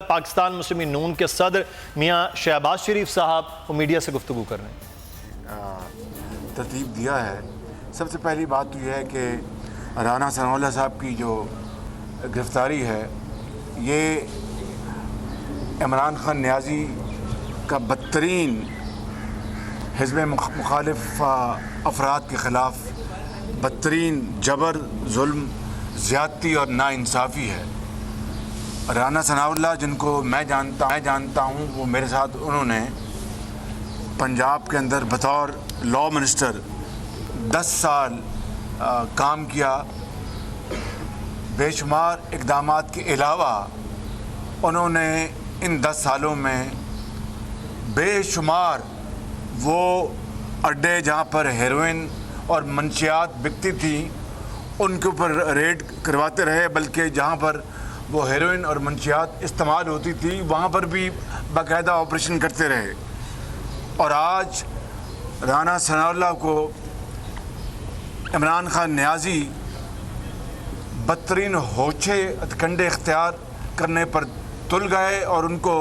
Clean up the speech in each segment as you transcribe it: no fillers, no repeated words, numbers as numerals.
پاکستان مسلم نون کے صدر میاں شہباز شریف صاحب وہ میڈیا سے گفتگو کر رہے ہیں۔ ترتیب دیا ہے۔ سب سے پہلی بات تو یہ ہے کہ رانا ثناء اللہ صاحب کی جو گرفتاری ہے یہ عمران خان نیازی کا بدترین حزب مخالف افراد کے خلاف بدترین جبر، ظلم، زیادتی اور ناانصافی ہے۔ رانا ثناء اللہ جن کو میں جانتا ہوں، وہ میرے ساتھ انہوں نے پنجاب کے اندر بطور لاء منسٹر 10 سال کام کیا۔ بے شمار اقدامات کے علاوہ انہوں نے ان 10 سالوں میں بے شمار وہ اڈے جہاں پر ہیروئن اور منشیات بکتی تھیں ان کے اوپر ریڈ کرواتے رہے، بلکہ جہاں پر وہ ہیروئن اور منشیات استعمال ہوتی تھی وہاں پر بھی باقاعدہ آپریشن کرتے رہے۔ اور آج رانا ثناء اللہ کو عمران خان نیازی بدترین ہوچے ہتھکنڈے اختیار کرنے پر تل گئے اور ان کو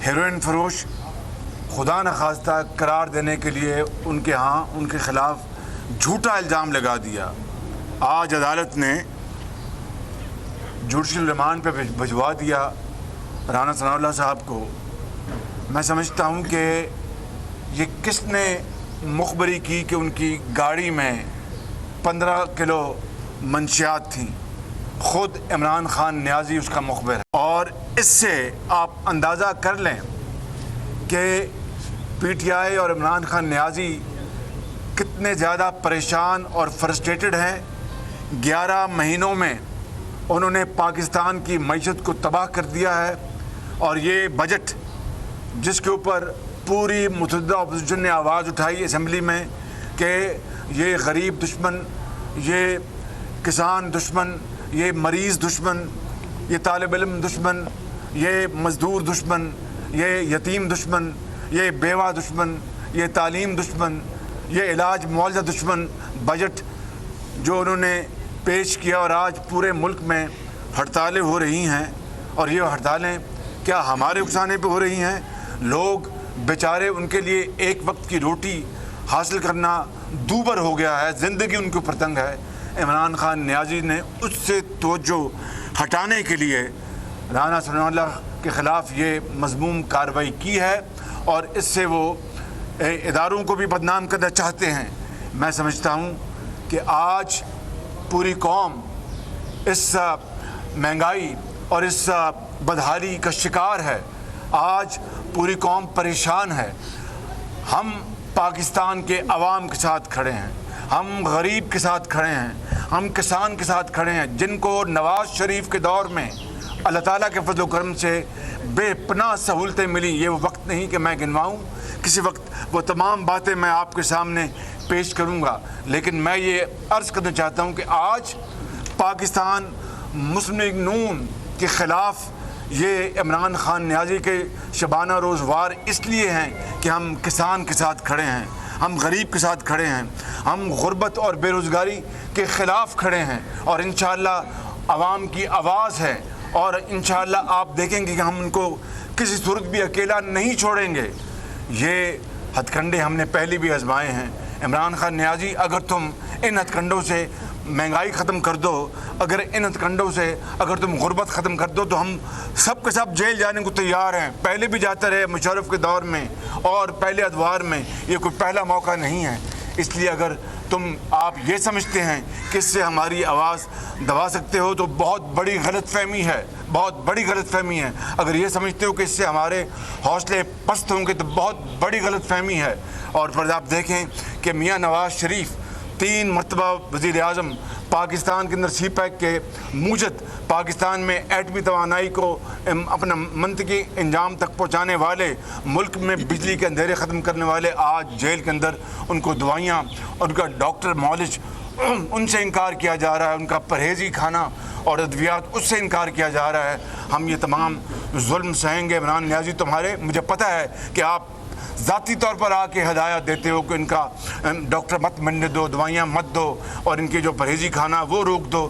ہیروئن فروش خدا نخواستہ قرار دینے کے لیے ان کے خلاف جھوٹا الزام لگا دیا۔ آج عدالت نے جوڈیشل ریمانڈ پہ بھجوا دیا رانا ثناء اللہ صاحب کو۔ میں سمجھتا ہوں کہ یہ کس نے مخبری کی کہ ان کی گاڑی میں 15 کلو منشیات تھیں؟ خود عمران خان نیازی اس کا مخبر ہے۔ اور اس سے آپ اندازہ کر لیں کہ پی ٹی آئی اور عمران خان نیازی کتنے زیادہ پریشان اور فرسٹریٹڈ ہیں۔ 11 مہینوں میں انہوں نے پاکستان کی معیشت کو تباہ کر دیا ہے، اور یہ بجٹ جس کے اوپر پوری متحدہ اپوزیشن نے آواز اٹھائی اسمبلی میں کہ یہ غریب دشمن، یہ کسان دشمن، یہ مریض دشمن، یہ طالب علم دشمن، یہ مزدور دشمن، یہ یتیم دشمن، یہ بیوہ دشمن، یہ تعلیم دشمن، یہ علاج معالجہ دشمن بجٹ جو انہوں نے پیش کیا۔ اور آج پورے ملک میں ہڑتالیں ہو رہی ہیں، اور یہ ہڑتالیں کیا ہمارے اکسانے پہ ہو رہی ہیں؟ لوگ بیچارے، ان کے لیے ایک وقت کی روٹی حاصل کرنا دوبر ہو گیا ہے، زندگی ان کے اوپر تنگ ہے۔ عمران خان نیازی نے اس سے توجہ ہٹانے کے لیے رانا ثناء اللہ کے خلاف یہ مذموم کارروائی کی ہے، اور اس سے وہ اداروں کو بھی بدنام کرنا چاہتے ہیں۔ میں سمجھتا ہوں کہ آج پوری قوم اس مہنگائی اور اس بدحالی کا شکار ہے۔ آج پوری قوم پریشان ہے۔ ہم پاکستان کے عوام کے ساتھ کھڑے ہیں، ہم غریب کے ساتھ کھڑے ہیں، ہم کسان کے ساتھ کھڑے ہیں، جن کو نواز شریف کے دور میں اللہ تعالیٰ کے فضل و کرم سے بے پناہ سہولتیں ملی۔ یہ وہ وقت نہیں کہ میں گنواؤں، کسی وقت وہ تمام باتیں میں آپ کے سامنے پیش کروں گا، لیکن میں یہ عرض کرنا چاہتا ہوں کہ آج پاکستان مسلم لیگ نون کے خلاف یہ عمران خان نیازی کے شبانہ روز وار اس لیے ہیں کہ ہم کسان کے ساتھ کھڑے ہیں، ہم غریب کے ساتھ کھڑے ہیں، ہم غربت اور بے روزگاری کے خلاف کھڑے ہیں، اور انشاءاللہ عوام کی آواز ہے، اور انشاءاللہ آپ دیکھیں گے کہ ہم ان کو کسی صورت بھی اکیلا نہیں چھوڑیں گے۔ یہ ہتھ کنڈے ہم نے پہلے بھی آزمائے ہیں۔ عمران خان نیازی، اگر تم ان ہتھ کنڈوں سے مہنگائی ختم کر دو، اگر ان ہتھ کنڈوں سے اگر تم غربت ختم کر دو، تو ہم سب کے سب جیل جانے کو تیار ہیں۔ پہلے بھی جاتے رہے مشرف کے دور میں اور پہلے ادوار میں، یہ کوئی پہلا موقع نہیں ہے۔ اس لیے اگر آپ یہ سمجھتے ہیں کہ اس سے ہماری آواز دبا سکتے ہو تو بہت بڑی غلط فہمی ہے، بہت بڑی غلط فہمی ہے۔ اگر یہ سمجھتے ہو کہ اس سے ہمارے حوصلے پست ہوں گے تو بہت بڑی غلط فہمی ہے۔ اور پھر آپ دیکھیں کہ میاں نواز شریف 3 مرتبہ وزیر اعظم، پاکستان کے اندر سی پیک کے موجد، پاکستان میں ایٹمی توانائی کو اپنا منطقی انجام تک پہنچانے والے، ملک میں بجلی کے اندھیرے ختم کرنے والے، آج جیل کے اندر ان کو دوائیاں، ان کا ڈاکٹر معالج، ان سے انکار کیا جا رہا ہے، ان کا پرہیزی کھانا اور ادویات اس سے انکار کیا جا رہا ہے۔ ہم یہ تمام ظلم سہیں گے۔ عمران نیازی تمہارے، مجھے پتہ ہے کہ آپ ذاتی طور پر آ کے ہدایت دیتے ہو کہ ان کا ڈاکٹر مت ملنے دو، دوائیاں مت دو، اور ان کی جو پرہیزی کھانا وہ روک دو،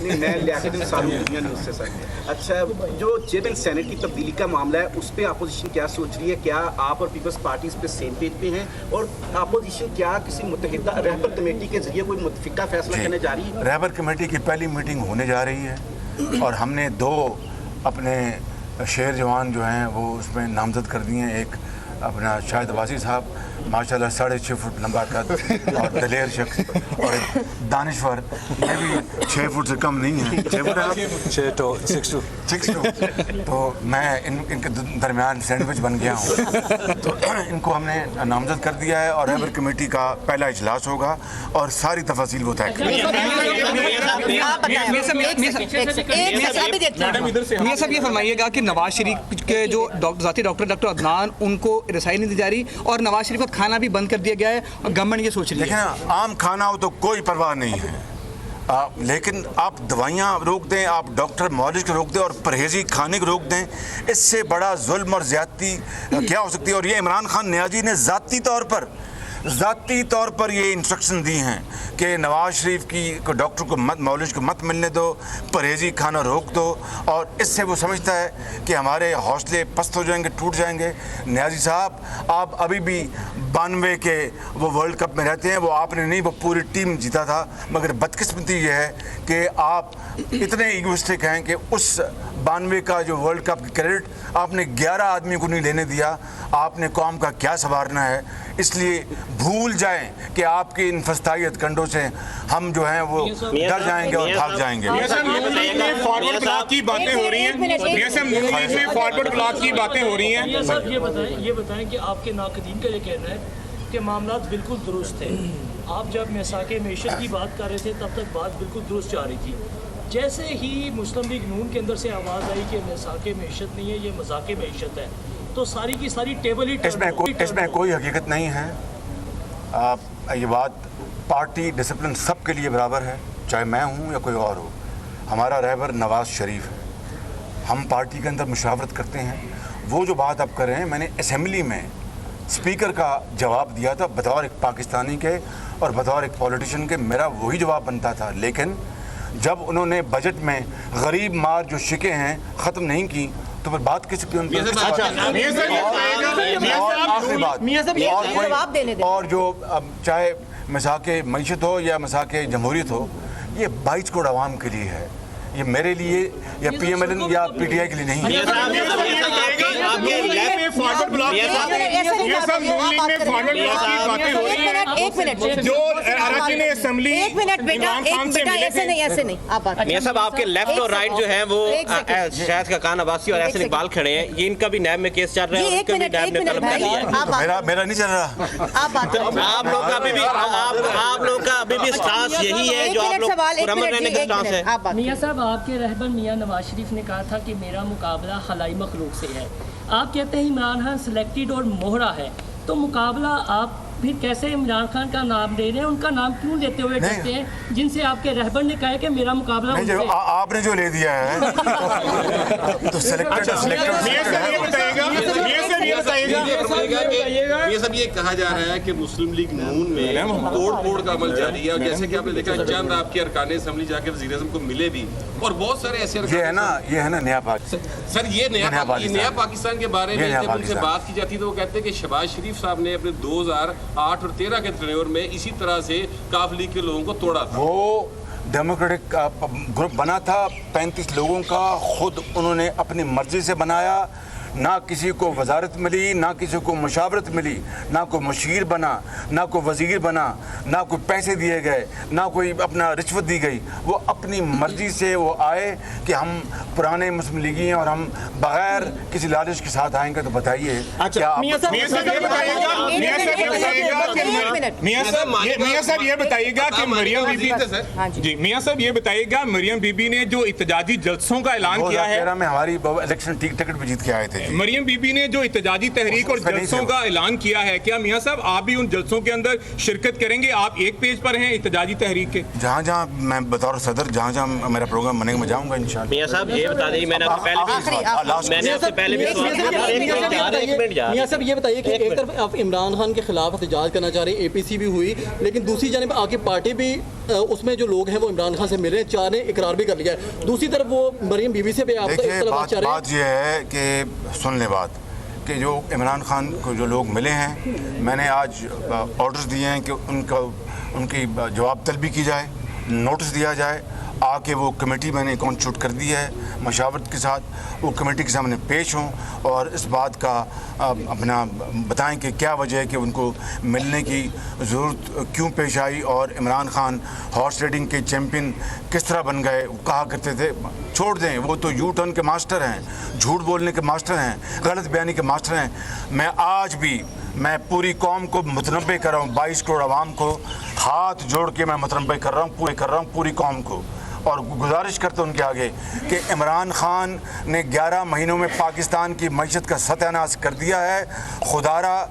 نہیں میں لیاقت انصاری دنیا نیوز سے سر. اچھا جو چیئرمین سینٹ کی تبدیلی کا معاملہ ہے اس پہ اپوزیشن کیا سوچ رہی ہے؟ کیا آپ اور پیپلز پارٹی اس پہ سیم پیج پہ ہیں؟ اور اپوزیشن کیا کسی متحدہ رہبر کمیٹی کے ذریعے کوئی متفقہ فیصلہ کرنے جا رہی ہے؟ رہبر کمیٹی کی پہلی میٹنگ ہونے جا رہی ہے اور ہم نے 2 اپنے شیر جوان جو ہیں وہ اس میں نامزد کر دیے ہیں. ایک اپنا شاہد عباسی صاحب ماشاءاللہ 6.5 فٹ لمبا قد اور دلیر شخص, اور ایک دانشور یہ بھی 6 فٹ سے کم نہیں ہے, 6 فٹ ہے 6 تو میں ان کے درمیان سینڈوچ بن گیا ہوں. تو ان کو ہم نے نامزد کر دیا ہے اور رہبر کمیٹی کا پہلا اجلاس ہوگا اور ساری تفاصیل وہ طے کریں گے. میاں صاحب یہ فرمائیے گا کہ نواز شریف کے جو ذاتی ڈاکٹر عدنان ان کو رسائی نہیں دی جا رہی اور نواز شریف کا کھانا بھی بند کر دیا گیا ہے اور گورنمنٹ یہ سوچ رہی ہے. دیکھیں نا, عام کھانا ہو تو کوئی پرواہ نہیں ہے, لیکن آپ دوائیاں روک دیں, آپ ڈاکٹر معالج کو روک دیں اور پرہیزی کھانے کو روک دیں, اس سے بڑا ظلم اور زیادتی کیا ہو سکتی ہے. اور یہ عمران خان نیازی نے ذاتی طور پر یہ انسٹرکشن دی ہیں کہ نواز شریف کی کو ڈاکٹر کو مت, معالج کو مت ملنے دو, پرہیزی کھانا روک دو, اور اس سے وہ سمجھتا ہے کہ ہمارے حوصلے پست ہو جائیں گے, ٹوٹ جائیں گے. نیازی صاحب آپ ابھی بھی 92 کے وہ ورلڈ کپ میں رہتے ہیں, وہ آپ نے نہیں, وہ پوری ٹیم جیتا تھا, مگر بدقسمتی یہ ہے کہ آپ اتنے ایگوسٹک ہیں کہ اس 92 کا جو ورلڈ کپ کی کریڈٹ آپ نے 11 آدمی کو نہیں لینے دیا. آپ نے قوم کا کیا سنوارنا ہے, اس لیے بھول جائیں کہ آپ کی ان فسطائی کنڈوں سے ہم جو ہیں وہ ڈر جائیں گے اور بھاگ جائیں گے. فارورڈ بلاک کی باتیں ہو رہی ہیں, فارورڈ بلاک کی باتیں ہو رہی ہیں. یہ بتائیں کہ آپ کے ناقدین کا یہ کہنا ہے کہ معاملات بالکل درست تھے. آپ جب میثاق معیشت کی بات کر رہے تھے تب تک بات بالکل درست جا رہی تھی. جیسے ہی مسلم لیگ نون کے اندر سے آواز آئی کہ میثاق معیشت نہیں ہے, یہ مذاق معیشت ہے, تو ساری کی ساری ٹیبل ہی اس میں کوئی حقیقت نہیں ہے. یہ بات پارٹی ڈسپلن سب کے لیے برابر ہے, چاہے میں ہوں یا کوئی اور ہو. ہمارا رہبر نواز شریف ہے, ہم پارٹی کے اندر مشاورت کرتے ہیں. وہ جو بات آپ کر رہے ہیں, میں نے اسمبلی میں اسپیکر کا جواب دیا تھا بطور ایک پاکستانی کے اور بطور ایک پولیٹیشین کے, میرا وہی جواب بنتا تھا. لیکن جب انہوں نے بجٹ میں غریب مار جو شکیں ہیں ختم نہیں کی تو پھر بات کس کی ان پر. آخری بات, اور جو چاہے مساق معیشت ہو یا مساق جمہوریت ہو, یہ 22 کروڑ عوام کے لیے ہے, یہ میرے لیے یا پی ایم ایل این یا پی ٹی آئی کے لیے نہیں ہے. میاں صاحب آپ کے لیفٹ اور رائٹ جو ہیں وہ شاہد خاقان عباسی اور احسن اقبال کھڑے ہیں, یہ ان کا بھی نیب میں کیس چل رہا ہے, ان کا بھی نیب نے طلب کر لیا ہے. میرا نہیں چل رہا. آپ لوگ کا ابھی بھی سٹانس یہی ہے جو آپ لوگ پرامن رہنے کا سٹانس ہے. میاں صاحب آپ کے رہبر میاں نواز شریف نے کہا تھا کہ میرا مقابلہ خلائی مخلوق سے ہے. آپ کہتے ہیں عمران خان سلیکٹڈ اور مہرا ہے, تو مقابلہ آپ پھر کیسے عمران خان کا نام لے رہے ہیں, ان کا نام کیوں لیتے ہوئے ڈرتے ہیں جن سے آپ کے رہبر نے کہا ہے کہ میرا مقابلہ ان سے ہے؟ آپ نے جو لے دیا ہے تو یہ سب یہ کہا جا رہا ہے کہ مسلم لیگ نون میں توڑ پھوڑ کا عمل جاری ہے, اور جیسے کہ آپ نے دیکھا چند آپ کے ارکان اسمبلی جا کے وزیر اعظم کو ملے بھی, اور بہت سارے ایسے یہ ہے نا نیا پاکستان. سر یہ نیا پاکستان کے بارے میں جب ان سے بات کی جاتی تو وہ کہتے ہیں کہ شہباز شریف صاحب نے اپنے 2008 اور 13 کے ٹرینور میں اسی طرح سے کاف لیگ کے لوگوں کو توڑا تھا. وہ ڈیموکریٹک گروپ بنا تھا 35 لوگوں کا, خود انہوں نے اپنی مرضی سے بنایا, نہ کسی کو وزارت ملی, نہ کسی کو مشاورت ملی, نہ کوئی مشیر بنا, نہ کوئی وزیر بنا, نہ کوئی پیسے دیے گئے, نہ کوئی اپنا رشوت دی گئی. وہ اپنی مرضی سے وہ آئے کہ ہم پرانے مسلم لیگی ہیں اور ہم بغیر کسی لالچ کے ساتھ آئیں گے. تو بتائیے میاں صاحب یہ بتائیے گا کہ مریم بی بی نے جو احتجاجی جلسوں کا اعلان کیا ہے, 2013 میں ہماری الیکشن ٹکٹ بھی جیت کے آئے تھے. مریم بی بی نے جو احتجاجی تحریک اور جلسوں کا اعلان کیا ہے, کیا میاں صاحب آپ بھی ان جلسوں کے اندر شرکت کریں گے؟ آپ ایک پیج پر ہیں احتجاجی تحریک کے. جہاں میں بطور صدر جہاں میرا پروگرام بنے گا میں جاؤں گا انشاءاللہ. میاں صاحب یہ بتا دیں, میں نے آپ سے پہلے بھی میاں صاحب یہ بتائیے کہ ایک طرف آپ عمران خان کے خلاف احتجاج کرنا چاہ رہے ہیں, اے پی سی بھی ہوئی, لیکن دوسری جانب آپ کی پارٹی بھی اس میں جو لوگ ہیں وہ عمران خان سے مل رہے ہیں, 4 نے اقرار بھی کر لیا ہے. دوسری طرف وہ مریم بیوی سے بھی آپ دیکھیے اختلافات چاہ رہے ہیں. بات یہ ہے کہ سن لیں بات کہ جو عمران خان کو جو لوگ ملے ہیں, میں نے آج آرڈرز دیے ہیں کہ ان کی جواب طلبی کی جائے, نوٹس دیا جائے, آ کے وہ کمیٹی میں نے کانسٹیٹیوٹ کر دی ہے مشاورت کے ساتھ, وہ کمیٹی کے سامنے پیش ہوں اور اس بات کا اپنا بتائیں کہ کیا وجہ ہے کہ ان کو ملنے کی ضرورت کیوں پیش آئی, اور عمران خان ہارس رائڈنگ کے چیمپئن کس طرح بن گئے. وہ کہا کرتے تھے چھوڑ دیں, وہ تو یو ٹرن کے ماسٹر ہیں, جھوٹ بولنے کے ماسٹر ہیں, غلط بیانی کے ماسٹر ہیں. میں پوری قوم کو متنبع کر رہا ہوں, 22 کروڑ عوام کو ہاتھ جوڑ کے میں متنبع کر رہا ہوں پوری قوم کو, اور گزارش کرتا ہوں ان کے آگے کہ عمران خان نے 11 مہینوں میں پاکستان کی معیشت کا ستیہ ناش کر دیا ہے. خدا را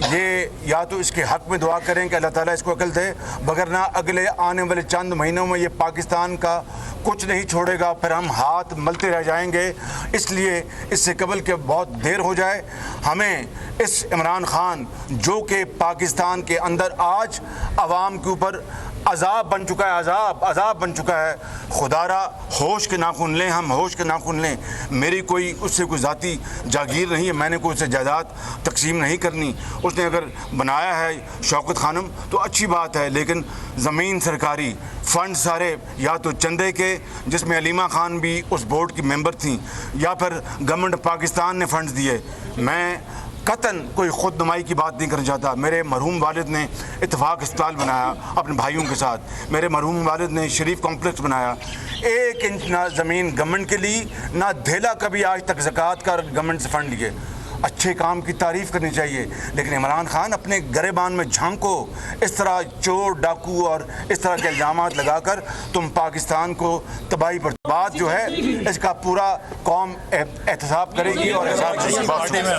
یہ یا تو اس کے حق میں دعا کریں کہ اللہ تعالیٰ اس کو عقل دے, وگرنہ اگلے آنے والے چند مہینوں میں یہ پاکستان کا کچھ نہیں چھوڑے گا, پھر ہم ہاتھ ملتے رہ جائیں گے. اس لیے اس سے قبل کہ بہت دیر ہو جائے, ہمیں اس عمران خان جو کہ پاکستان کے اندر آج عوام کے اوپر عذاب بن چکا ہے, عذاب بن چکا ہے, خدا را ہوش کے ناخن لیں, ہم ہوش کے ناخن لیں. میری کوئی اس سے کوئی ذاتی جاگیر نہیں ہے, میں نے کوئی اس سے جائیداد تقسیم نہیں کرنی. اس نے اگر بنایا ہے شوکت خانم تو اچھی بات ہے, لیکن زمین سرکاری, فنڈ سارے یا تو چندے کے جس میں علیمہ خان بھی اس بورڈ کی ممبر تھیں, یا پھر گورنمنٹ پاکستان نے فنڈز دیے. میں قطعاً کوئی خود نمائی کی بات نہیں کرنا چاہتا. میرے مرحوم والد نے اتفاق اسپتال بنایا اپنے بھائیوں کے ساتھ, میرے مرحوم والد نے شریف کمپلیکس بنایا. 1 انچ نہ زمین گورنمنٹ کے لیے, نہ دھیلا کبھی آج تک زکوٰۃ کا گورنمنٹ سے فنڈ لیے. اچھے کام کی تعریف کرنی چاہیے, لیکن عمران خان اپنے گریبان میں جھانکو. اس طرح چور ڈاکو اور اس طرح کے الزامات لگا کر تم پاکستان کو تباہی پر, بات جو ہے اس کا پورا قوم احتساب کرے گی اور